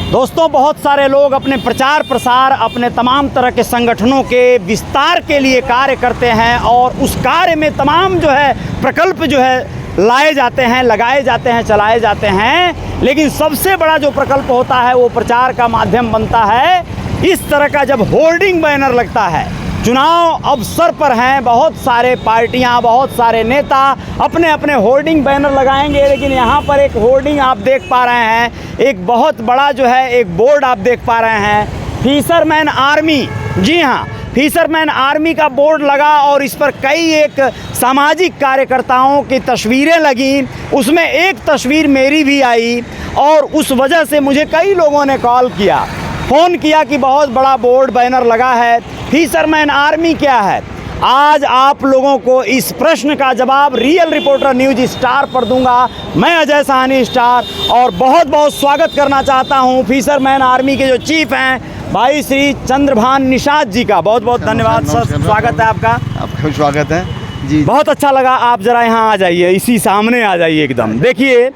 दोस्तों, बहुत सारे लोग अपने प्रचार प्रसार, अपने तमाम तरह के संगठनों के विस्तार के लिए कार्य करते हैं और उस कार्य में तमाम जो है प्रकल्प जो है लाए जाते हैं, लगाए जाते हैं, चलाए जाते हैं। लेकिन सबसे बड़ा जो प्रकल्प होता है वो प्रचार का माध्यम बनता है। इस तरह का जब होर्डिंग बैनर लगता है, चुनाव अवसर पर हैं, बहुत सारे पार्टियां, बहुत सारे नेता अपने अपने होर्डिंग बैनर लगाएंगे। लेकिन यहाँ पर एक होर्डिंग आप देख पा रहे हैं, एक बहुत बड़ा जो है एक बोर्ड आप देख पा रहे हैं, फिशरमैन आर्मी। जी हाँ, फिशरमैन आर्मी का बोर्ड लगा और इस पर कई एक सामाजिक कार्यकर्ताओं की तस्वीरें लगी। उसमें एक तस्वीर मेरी भी आई और उस वजह से मुझे कई लोगों ने कॉल किया, फ़ोन किया कि बहुत बड़ा बोर्ड बैनर लगा है, फिशरमैन आर्मी क्या है। आज आप लोगों को इस प्रश्न का जवाब रियल रिपोर्टर न्यूज़ स्टार पर दूंगा। मैं अजय साहनी स्टार, और बहुत बहुत स्वागत करना चाहता हूं फिशरमैन आर्मी के जो चीफ हैं भाई श्री चंद्रभान निषाद जी का। बहुत बहुत धन्यवाद सर, स्वागत है आपका। आपका स्वागत है जी। बहुत अच्छा लगा। आप ज़रा यहाँ आ जाइए, इसी सामने आ जाइए एकदम। देखिए,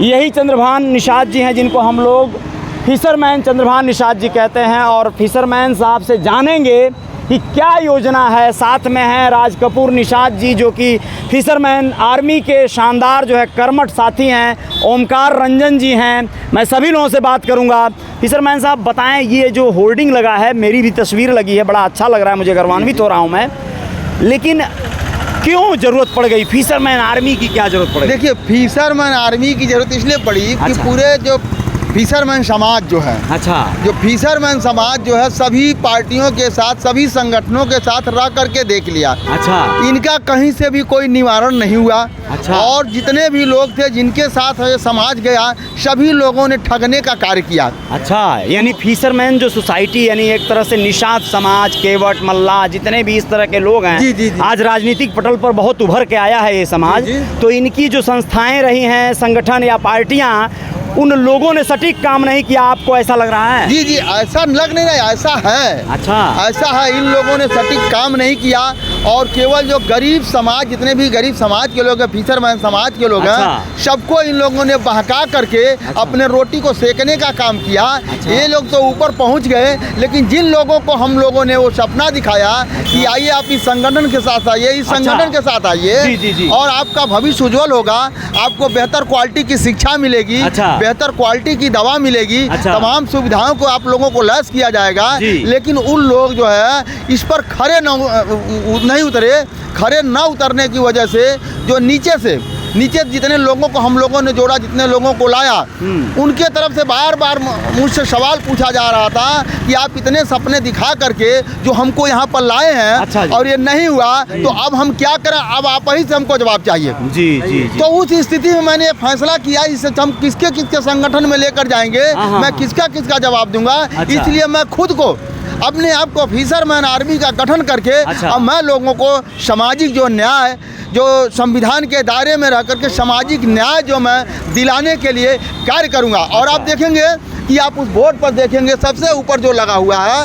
यही चंद्रभान निषाद जी हैं जिनको हम लोग फिशरमैन चंद्रभान निषाद जी कहते हैं। और फिशरमैन साहब से जानेंगे कि क्या योजना है। साथ में हैं राज कपूर निषाद जी, जो कि फिशरमैन आर्मी के शानदार जो है कर्मठ साथी हैं। ओमकार रंजन जी हैं। मैं सभी लोगों से बात करूंगा। फिशरमैन साहब बताएं, ये जो होर्डिंग लगा है, मेरी भी तस्वीर लगी है, बड़ा अच्छा लग रहा है, मुझे गर्वान्वित हो रहा हूँ मैं। लेकिन क्यों ज़रूरत पड़ गई फिशरमैन आर्मी की, क्या ज़रूरत पड़ गई? देखिए, फिशरमैन आर्मी की ज़रूरत इसलिए पड़ी कि पूरे जो फिशरमैन समाज जो है, जो फिशरमैन समाज जो है सभी पार्टियों के साथ, सभी संगठनों के साथ रह करके देख लिया। इनका कहीं से भी कोई निवारण नहीं हुआ। और जितने भी लोग थे जिनके साथ ये समाज गया, सभी लोगों ने ठगने का कार्य किया। यानी फिशरमैन जो सोसाइटी, यानी एक तरह से निषाद समाज, केवट, मल्ला, जितने भी इस तरह के लोग हैं, जी। आज राजनीतिक पटल पर बहुत उभर के आया है ये समाज। तो इनकी जो संस्थाएं रही हैं, संगठन या पार्टियां, उन लोगों ने सटीक काम नहीं किया, आपको ऐसा लग रहा है? जी, ऐसा लग नहीं रहा है, ऐसा है। ऐसा है, इन लोगों ने सटीक काम नहीं किया और केवल जो गरीब समाज, जितने भी गरीब समाज के लोग हैं, फिशरमैन समाज के लोग हैं, सबको इन लोगों ने बहका करके अपने रोटी को सेकने का काम किया। ये लोग तो ऊपर पहुंच गए, लेकिन जिन लोगों को हम लोगों ने वो सपना दिखाया कि आइए आप इस संगठन के साथ आइए, इस संगठन के साथ आइए और आपका भविष्य उज्ज्वल होगा, आपको बेहतर क्वालिटी की शिक्षा मिलेगी, बेहतर क्वालिटी की दवा मिलेगी, तमाम सुविधाओं को आप लोगों को लैस किया जाएगा। लेकिन उन लोग जो है इस पर खरे नहीं उतरे। खरे न उतरने की वजह से जो नीचे जितने लोगों को हम लोगों ने जोड़ा, जितने लोगों को लाया, उनके तरफ से बार बार मुझसे सवाल पूछा जा रहा था कि आप इतने सपने दिखा करके जो हमको यहाँ पर लाए हैं और ये नहीं हुआ, तो अब हम क्या करें, अब आप ही से हमको जवाब चाहिए। जी। तो उस स्थिति में मैंने फैसला किया, इससे हम किसके संगठन में लेकर जाएंगे, मैं किसका जवाब दूंगा। इसलिए मैं खुद को, अपने आप को फिशरमैन आर्मी का गठन करके अब मैं लोगों को सामाजिक जो न्याय, जो संविधान के दायरे में रह करके सामाजिक न्याय जो मैं दिलाने के लिए कार्य करूंगा। और आप देखेंगे कि आप उस बोर्ड पर देखेंगे सबसे ऊपर जो लगा हुआ है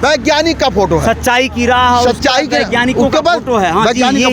वैज्ञानिक का फोटो है, सच्चाई की राह, सच्चाई के वैज्ञानिकों का फोटो है।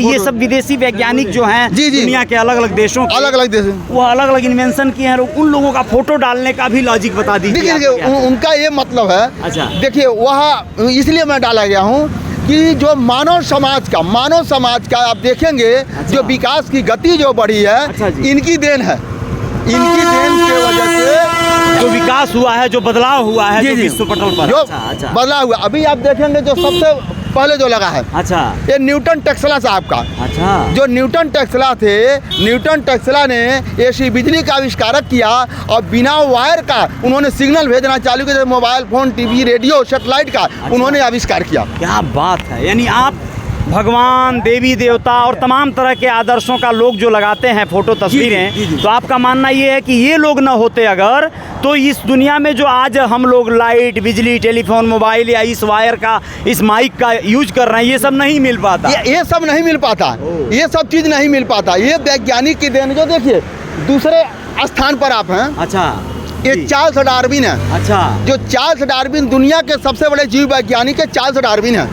ये सब विदेशी वैज्ञानिक जो हैं, दुनिया के अलग अलग देशों के, अलग देश, वो अलग अलग इन्वेंशन किए हैं, उन लोगों का फोटो डालने का भी लॉजिक बता दीजिए। उनका ये मतलब है, देखिए वह इसलिए मैं डाला गया हूँ कि जो मानव समाज का आप देखेंगे जो विकास की गति जो बढ़ी है, इनकी देन है। इनकी देन की वजह से जो विकास हुआ है, जो बदलाव हुआ है, जो विश्व पटल पर जो बदलाव हुआ। अभी आप देखेंगे जो सबसे पहले जो लगा है, ये न्यूटन टेस्ला साहब का। जो न्यूटन टेस्ला थे, न्यूटन टेस्ला ने ऐसी बिजली का आविष्कारक किया और बिना वायर का उन्होंने सिग्नल भेजना चालू किया, mobile phone, TV, radio, satellite का उन्होंने आविष्कार किया। क्या बात है। यानी आप भगवान, देवी देवता और तमाम तरह के आदर्शों का लोग जो लगाते हैं फोटो, तस्वीरें, तो आपका मानना ये है कि ये लोग न होते अगर, तो इस दुनिया में जो आज हम लोग लाइट, बिजली, टेलीफोन, मोबाइल या इस वायर का, इस माइक का यूज कर रहे हैं, ये सब नहीं मिल पाता। ये सब नहीं मिल पाता, ये सब चीज़ नहीं मिल पाता। ये वैज्ञानिक की देन। जो देखिए दूसरे स्थान पर आप हैं, ये चार्ल्स डार्विन है। जो चार्ल्स डार्विन दुनिया के सबसे बड़े जीव वैज्ञानिक है, चार्ल्स डार्विन है।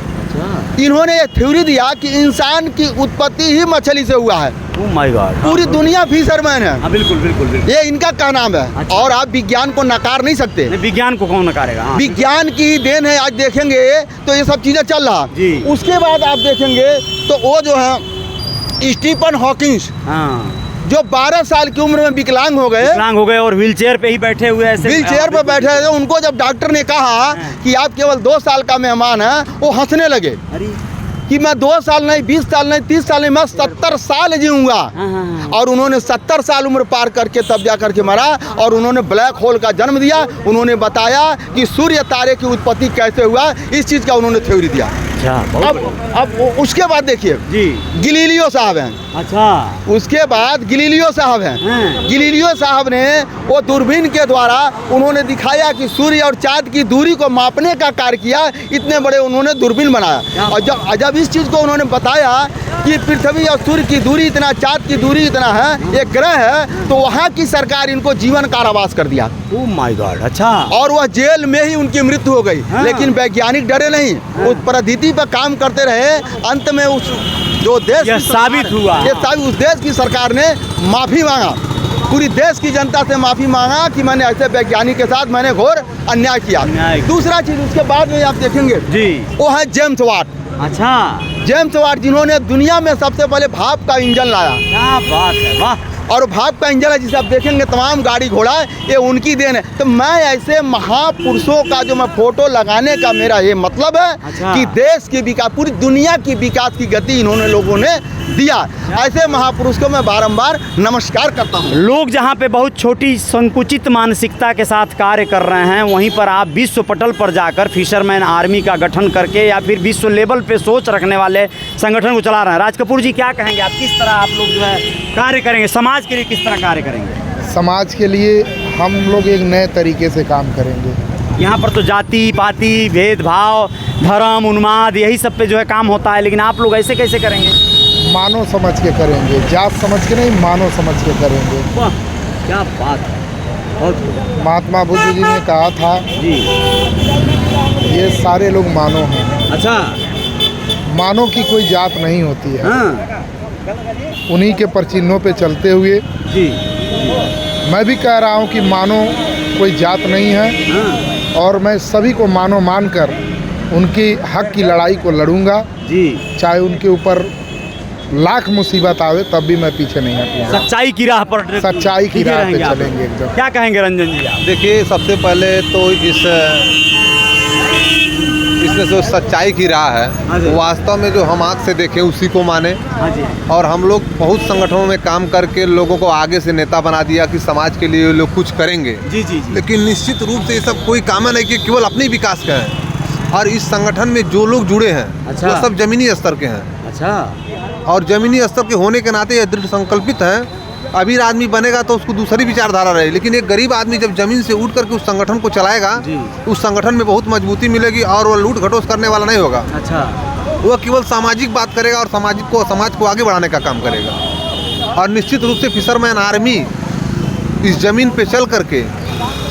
इन्होंने ये थ्योरी दिया कि इंसान की उत्पत्ति ही मछली से हुआ है। Oh my God. पूरी दुनिया फिशरमैन है। हाँ बिल्कुल बिल्कुल बिल्कुल। ये इनका क्या नाम है। अच्छा। और आप विज्ञान को नकार नहीं सकते। विज्ञान को कौन नकारेगा। हाँ। विज्ञान की ही देन है। आज देखेंगे तो ये सब चीजें चल रहा जी। उसके बाद आप देखेंगे तो वो जो है स्टीफन हॉकिंस, हाँ जो 12 साल की उम्र में विकलांग हो गए, विकलांग हो गए और व्हील चेयर पे ही बैठे हुए ऐसे। व्हील चेयर पर बैठे थे। उनको जब डॉक्टर ने कहा कि आप केवल 2 साल का मेहमान हैं, वो हंसने लगे अरे कि मैं 2 साल नहीं, 20 साल नहीं, 30 साल नहीं, मैं 70 साल जीऊँगा। हाँ, हाँ। और उन्होंने 70 साल उम्र पार करके तब जा करके मरा और उन्होंने ब्लैक होल का जन्म दिया। उन्होंने बताया कि सूर्य तारे की उत्पत्ति कैसे हुआ, इस चीज़ का उन्होंने थ्योरी दिया। अच्छा अब उसके बाद देखिए जी। गैलीलियो साहब हैं। अच्छा उसके बाद गैलीलियो साहब हैं। हाँ। गैलीलियो साहब ने वो दूरबीन के द्वारा उन्होंने दिखाया कि सूर्य और चाँद की दूरी को मापने का कार्य किया। इतने बड़े उन्होंने दूरबीन बनाया। और जब इस चीज़ को उन्होंने बताया कि पृथ्वी और सूर्य की दूरी इतना, चाँद की दूरी इतना है, एक ग्रह है, तो वहाँ की सरकार इनको जीवन कारावास कर दिया। Oh my God. अच्छा। और वह जेल में ही उनकी मृत्यु हो गई। हाँ। लेकिन वैज्ञानिक डरे नहीं, उस पद्धति पर काम करते रहे। अंत में उस जो देश यह साबित हुआ। ये साबित, उस देश की सरकार ने माफ़ी मांगा, पूरी देश की जनता से माफ़ी मांगा कि मैंने ऐसे वैज्ञानिक के साथ मैंने घोर अन्याय किया। दूसरा चीज़ उसके बाद में आप देखेंगे जी, वो है जेम्स वाट। अच्छा। जेम्स वाट जिन्होंने दुनिया में सबसे पहले भाप का इंजन लाया। क्या बात है, वाह। और भाप का इंजन है जिसे आप देखेंगे तमाम गाड़ी घोड़ा, ये उनकी देन है। तो मैं ऐसे महापुरुषों का जो मैं फोटो लगाने का मेरा ये मतलब है। अच्छा। कि देश की विकास, पूरी दुनिया की विकास की गति इन्होंने लोगों ने दिया। ऐसे महापुरुष को मैं बारंबार नमस्कार करता हूँ। लोग जहाँ पे बहुत छोटी संकुचित मानसिकता के साथ कार्य कर रहे हैं, वहीं पर आप विश्व पटल पर जाकर फिशरमैन आर्मी का गठन करके या फिर विश्व लेवल पे सोच रखने वाले संगठन को चला रहे हैं। राज कपूर जी, क्या कहेंगे आप, किस तरह आप लोग जो है कार्य करेंगे, समाज के लिए किस तरह कार्य करेंगे? समाज के लिए हम लोग एक नए तरीके से काम करेंगे। यहाँ पर तो जाति पाति, भेदभाव, धर्म, उन्माद, यही सब पे जो है काम होता है, लेकिन आप लोग ऐसे कैसे करेंगे? मानो समझ के करेंगे, जात समझ के नहीं, मानो समझ के करेंगे। वाह, क्या बात है, बहुत। महात्मा बुद्ध जी ने कहा था जी। ये सारे लोग मानो हैं। अच्छा। मानो की कोई जात नहीं होती है। हाँ उन्हीं के परचिन्हों पे चलते हुए जी। मैं भी कह रहा हूँ कि मानो कोई जात नहीं है। हाँ और मैं सभी को मानो मानकर उनकी हक की लड़ाई को लड़ूंगा। जी। चाहे उनके ऊपर लाख मुसीबत आवे तब भी मैं पीछे नहीं हटूंगा। सच्चाई की राह पर, सच्चाई की राह पे रहेंगे आप। चलेंगे एकदम। क्या कहेंगे रंजन जी आप? देखिए, सबसे पहले तो इसमें जो सच्चाई की राह हाँ है जी। वो वास्तव में जो हम आँख से देखें उसी को माने। हाँ जी। और हम लोग बहुत संगठनों में काम करके लोगों को आगे से नेता बना दिया कि समाज के लिए लोग कुछ करेंगे। जी जी जी। लेकिन निश्चित रूप से ये सब कोई काम नहीं कि केवल अपने विकास का है। और इस संगठन में जो लोग जुड़े हैं अच्छा। वो सब जमीनी स्तर के हैं। अच्छा। और जमीनी स्तर के होने के नाते ये दृढ़ संकल्पित हैं। अमीर आदमी बनेगा तो उसको दूसरी विचारधारा रहे, लेकिन एक गरीब आदमी जब जमीन से उठ करके उस संगठन को चलाएगा, उस संगठन में बहुत मजबूती मिलेगी और वो लूट खटोस करने वाला नहीं होगा। अच्छा। वो केवल सामाजिक बात करेगा और समाज को आगे बढ़ाने का काम करेगा। और निश्चित रूप से फिशरमैन आर्मी इस ज़मीन पे चल करके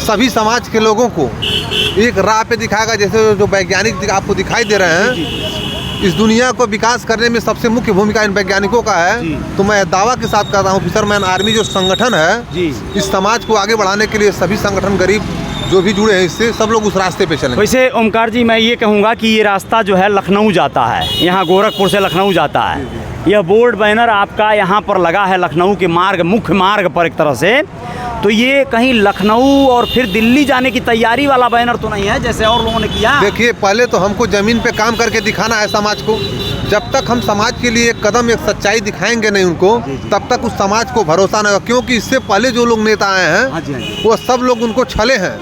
सभी समाज के लोगों को एक राह पे दिखाएगा। जैसे जो वैज्ञानिक आपको दिखाई दे रहे हैं, इस दुनिया को विकास करने में सबसे मुख्य भूमिका इन वैज्ञानिकों का है। तो मैं दावा के साथ कहता हूँ फिशरमैन आर्मी जो संगठन है, इस समाज को आगे बढ़ाने के लिए सभी संगठन, गरीब जो भी जुड़े हैं इससे, सब लोग उस रास्ते पे चलें। वैसे ओमकार जी, मैं ये कहूँगा कि ये रास्ता जो है लखनऊ जाता है, यहाँ गोरखपुर से लखनऊ जाता है। यह बोर्ड बैनर आपका यहाँ पर लगा है लखनऊ के मुख्य मार्ग पर एक तरह से, तो ये कहीं लखनऊ और फिर दिल्ली जाने की तैयारी वाला बैनर तो नहीं है जैसे और लोगों ने किया? देखिए, पहले तो हमको ज़मीन पे काम करके दिखाना है समाज को। जब तक हम समाज के लिए एक कदम, एक सच्चाई दिखाएंगे नहीं उनको, तब तक उस समाज को भरोसा नहीं होगा। क्योंकि इससे पहले जो लोग नेता आए हैं वो सब लोग उनको छले हैं।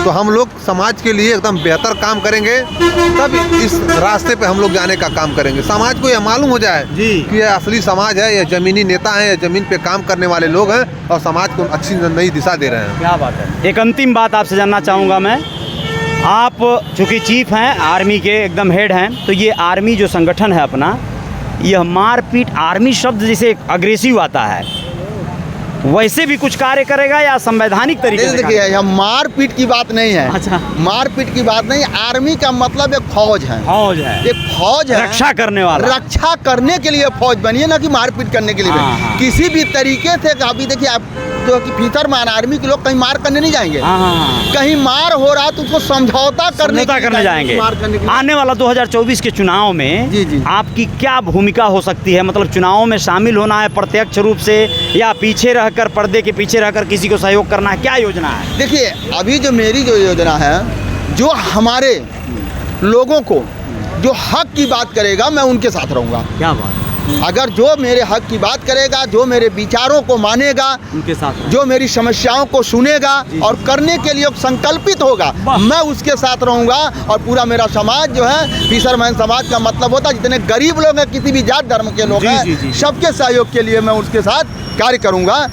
तो हम लोग समाज के लिए एकदम बेहतर काम करेंगे, तब इस रास्ते पे हम लोग जाने का काम करेंगे। समाज को यह मालूम हो जाए कि यह असली समाज है, यह ज़मीनी नेता है, यह ज़मीन पे काम करने वाले लोग हैं और समाज को अच्छी नई दिशा दे रहे हैं। क्या बात है। एक अंतिम बात आपसे जानना चाहूँगा मैं, आप चूँकि चीफ हैं, आर्मी के एकदम हेड हैं, तो ये आर्मी जो संगठन है अपना, यह मारपीट, आर्मी शब्द जैसे अग्रेसिव आता है, वैसे भी कुछ कार्य करेगा या संवैधानिक तरीके से? देखिए, यह मारपीट की बात नहीं है। अच्छा। मारपीट की बात नहीं, आर्मी का मतलब एक फौज है। फौज है, एक फौज है, रक्षा करने वाला। रक्षा करने के लिए फौज बनी है, ना कि मारपीट करने के लिए हाँ, बनी। हाँ। किसी भी तरीके से अभी देखिए, आप जो कि फिशरमैन आर्मी के लोग कहीं मार करने नहीं जाएंगे। हाँ। कहीं मार हो रहा तो उसको समझौता करने जाएंगे। मार करने के लिए। आने वाला 2024 के चुनाव में जी, जी। आपकी क्या भूमिका हो सकती है? मतलब चुनाव में शामिल होना है प्रत्यक्ष रूप से, या पीछे रहकर, पर्दे के पीछे रहकर किसी को सहयोग करना है? क्या योजना है? देखिए, अभी जो मेरी जो योजना है, जो हमारे लोगों को जो हक की बात करेगा, मैं उनके साथ रहूँगा। क्या बात, अगर जो मेरे हक की बात करेगा, जो मेरे विचारों को मानेगा, उनके साथ जो मेरी समस्याओं को सुनेगा और करने के लिए संकल्पित होगा, मैं उसके साथ रहूंगा। और पूरा मेरा समाज जो है, फिशरमैन समाज का मतलब होता है जितने गरीब लोग हैं, किसी भी जात धर्म के लोग हैं, सबके सहयोग के लिए मैं उसके साथ कार्य करूंगा,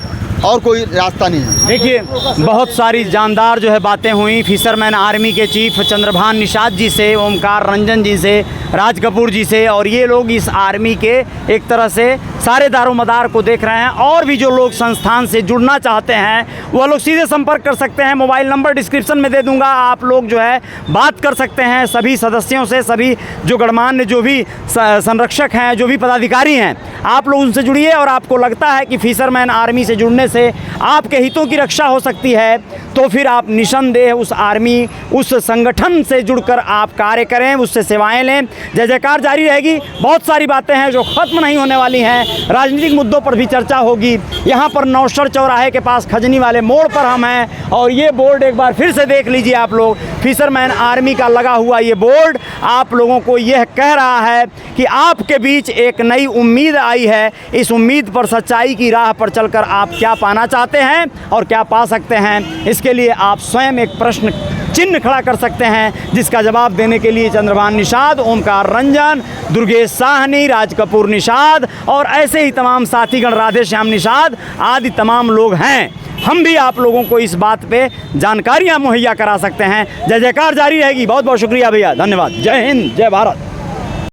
और कोई रास्ता नहीं है। देखिए, बहुत सारी जानदार जो है बातें हुई फिशरमैन आर्मी के चीफ चंद्रभान निषाद जी से, ओमकार रंजन जी से, राज कपूर जी से, और ये लोग इस आर्मी के एक तरह से सारे दारोमदार को देख रहे हैं। और भी जो लोग संस्थान से जुड़ना चाहते हैं वह लोग सीधे संपर्क कर सकते हैं। मोबाइल नंबर डिस्क्रिप्शन में दे दूंगा, आप लोग जो है बात कर सकते हैं सभी सदस्यों से, सभी जो गणमान्य जो भी संरक्षक हैं, जो भी पदाधिकारी हैं, आप लोग उनसे जुड़िए। और आपको लगता है कि फिशरमैन आर्मी से जुड़ने से आपके हितों की रक्षा हो सकती है, तो फिर आप निसंदेह उस आर्मी, उस संगठन से जुड़कर आप कार्य करें, उससे सेवाएं लें। जय जयकार जारी रहेगी। बहुत सारी बातें हैं जो ख़त्म नहीं होने वाली हैं। राजनीतिक मुद्दों पर भी चर्चा होगी। यहाँ पर नौसर चौराहे के पास खजनी वाले मोड़ पर हम हैं, और ये बोर्ड एक बार फिर से देख लीजिए आप लोग, फिशरमैन आर्मी का लगा हुआ ये बोर्ड आप लोगों को यह कह रहा है कि आपके बीच एक नई उम्मीद आई है। इस उम्मीद पर, सच्चाई की राह पर चलकर आप क्या पाना चाहते हैं और क्या पा सकते हैं, इसके लिए आप स्वयं एक प्रश्न चिन्ह खड़ा कर सकते हैं, जिसका जवाब देने के लिए चंद्रभान निषाद, ओमकार रंजन, दुर्गेश साहनी, राज कपूर निषाद और ऐसे ही तमाम साथीगण, राधे श्याम निषाद आदि तमाम लोग हैं। हम भी आप लोगों को इस बात पे जानकारियां मुहैया करा सकते हैं। जय जयकार जारी रहेगी। बहुत बहुत शुक्रिया भैया, धन्यवाद। जय हिंद, जय भारत।